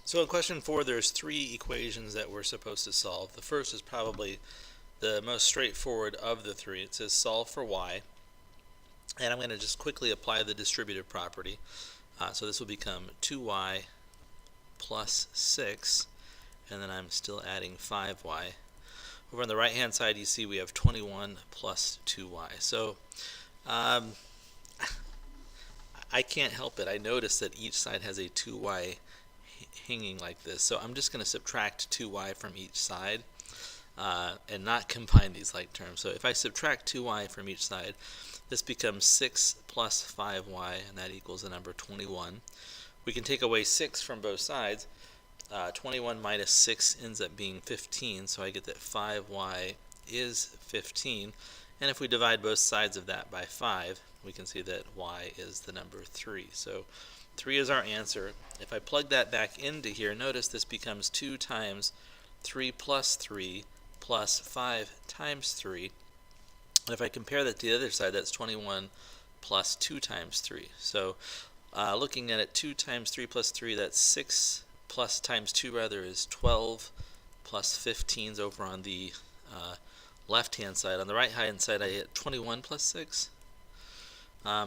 So in question 4, there's 3 equations that we're supposed to solve. The first is probably the most straightforward of the 3. It says solve for y, and I'm going to just quickly apply the distributive property. So this will become 2y plus 6, and then I'm still adding 5y. Over on the right hand side you see we have 21 plus 2y. So I can't help it. I notice that each side has a 2y hanging like this. So I'm just going to subtract 2y from each side and not combine these like terms. So if I subtract 2y from each side, this becomes 6 plus 5y, and that equals the number 21. We can take away 6 from both sides. 21 minus 6 ends up being 15, so I get that 5y is 15. And if we divide both sides of that by 5, we can see that y is the number 3. So 3 is our answer. If I plug that back into here, notice this becomes 2 times 3 plus 3 plus 5 times 3. And if I compare that to the other side, that's 21 plus 2 times 3. So looking at it, 2 times 3 plus 3, that's 6 plus times 2 rather is 12 plus 15 is over on the left hand side. On the right hand side I get 21 plus 6.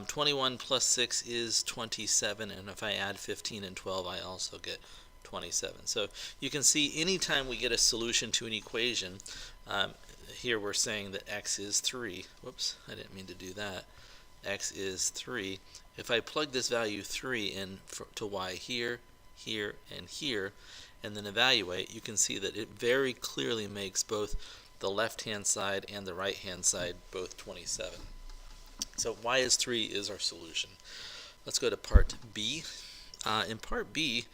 21 plus 6 is 27, and if I add 15 and 12 I also get 27. So you can see anytime we get a solution to an equation, here we're saying that x is 3. Whoops, I didn't mean to do that. X is 3. If I plug this value 3 in to y here, here, and here, and then evaluate, you can see that it very clearly makes both the left hand side and the right hand side both 27. So y is 3 is our solution. Let's go to part B. In part B,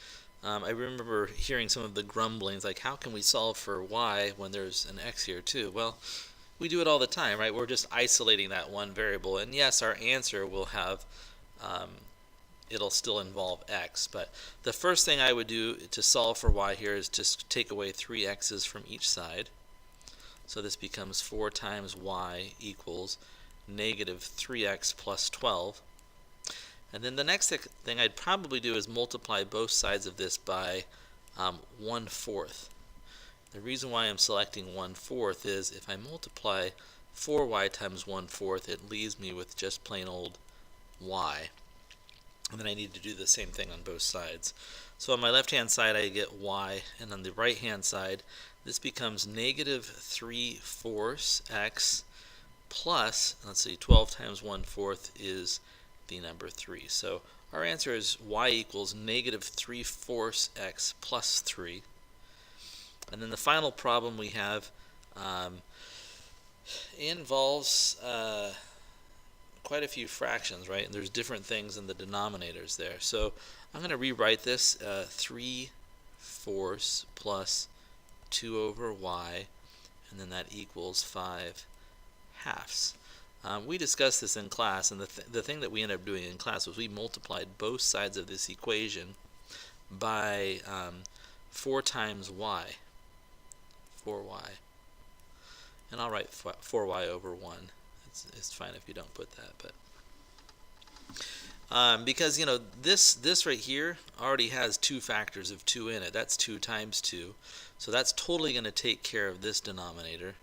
I remember hearing some of the grumblings, like how can we solve for y when there's an x here too? Well, we do it all the time, right? We're just isolating that one variable, and yes, our answer will have, it'll still involve x, but the first thing I would do to solve for y here is just take away 3 x's from each side. So this becomes 4 times y equals negative 3x plus 12. And then the next thing I'd probably do is multiply both sides of this by 1/4. The reason why I'm selecting 1/4 is if I multiply 4y times 1/4, it leaves me with just plain old y. And then I need to do the same thing on both sides. So on my left hand side I get y, and on the right hand side this becomes negative 3/4 x plus, let's see, 12 times 1/4 is the number 3. So our answer is y equals negative 3/4 x plus 3. And then the final problem we have involves quite a few fractions, right? And there's different things in the denominators there. So I'm going to rewrite this 3/4 plus 2 over y, and then that equals 5 halves. We discussed this in class, and the thing that we ended up doing in class was we multiplied both sides of this equation by 4 times y, 4y. And I'll write 4y over 1. It's fine if you don't put that, but because you know this right here already has 2 factors of 2 in it. That's 2 times 2, so that's totally going to take care of this denominator.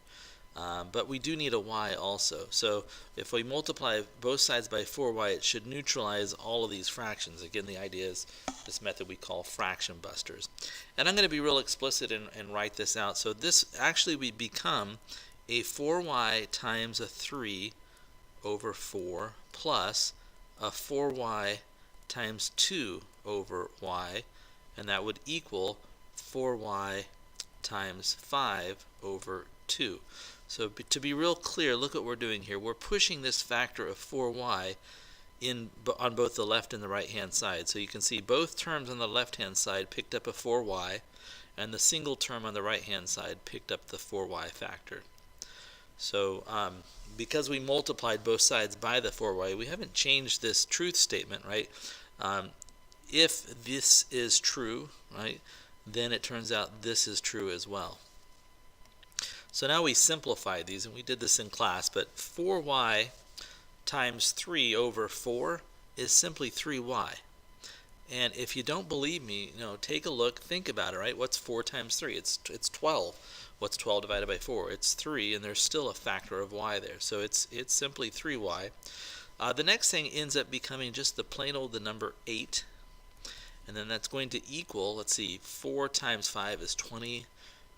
But we do need a y also. So if we multiply both sides by 4y, it should neutralize all of these fractions. Again, the idea is this method we call fraction busters. And I'm going to be real explicit and write this out. So this actually would become a 4y times a 3 over 4 plus a 4y times 2 over y, and that would equal 4y times 5 over 2. So to be real clear, look what we're doing here. We're pushing this factor of 4y on both the left and the right hand side. So you can see both terms on the left hand side picked up a 4y, and the single term on the right hand side picked up the 4y factor. So because we multiplied both sides by the 4y, we haven't changed this truth statement, right? If this is true, right, then it turns out this is true as well. So now we simplify these, and we did this in class, but 4y times 3 over 4 is simply 3y. And if you don't believe me, take a look, think about it, right? What's 4 times 3? It's 12. What's 12 divided by 4? It's 3, and there's still a factor of y there. So it's simply 3y. The next thing ends up becoming just the plain old the number 8. And then that's going to equal, let's see, 4 times 5 is 20,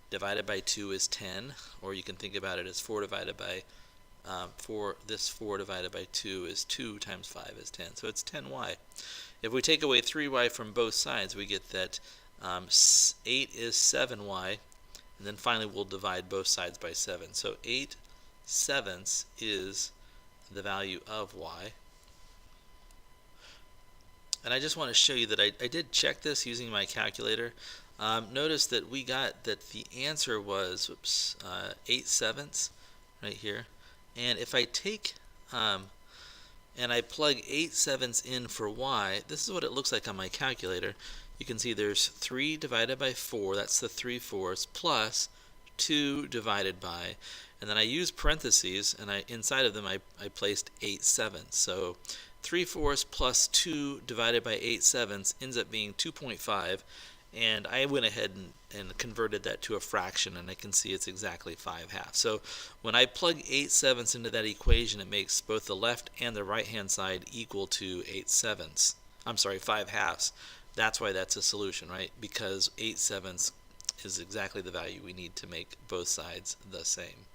divided by 2 is 10. Or you can think about it as 4 divided by 4 divided by 2 is 2 times 5 is 10. So it's 10y. If we take away 3y from both sides, we get that 8 is 7y, and then finally we'll divide both sides by 7. So 8/7 is the value of y. And I just want to show you that I did check this using my calculator. Notice that we got that the answer was 8/7 right here. And if I take and I plug 8/7 in for y, this is what it looks like on my calculator. You can see there's 3 divided by 4, that's the 3/4, plus 2 divided by, and then I use parentheses, and inside of them I placed 8/7. So 3/4 plus 2 divided by 8/7 ends up being 2.5, and I went ahead and converted that to a fraction, and I can see it's exactly 5/2. So when I plug 8/7 into that equation, it makes both the left and the right hand side equal to 8/7. I'm sorry, 5/2. That's why that's a solution, right? Because 8/7 is exactly the value we need to make both sides the same.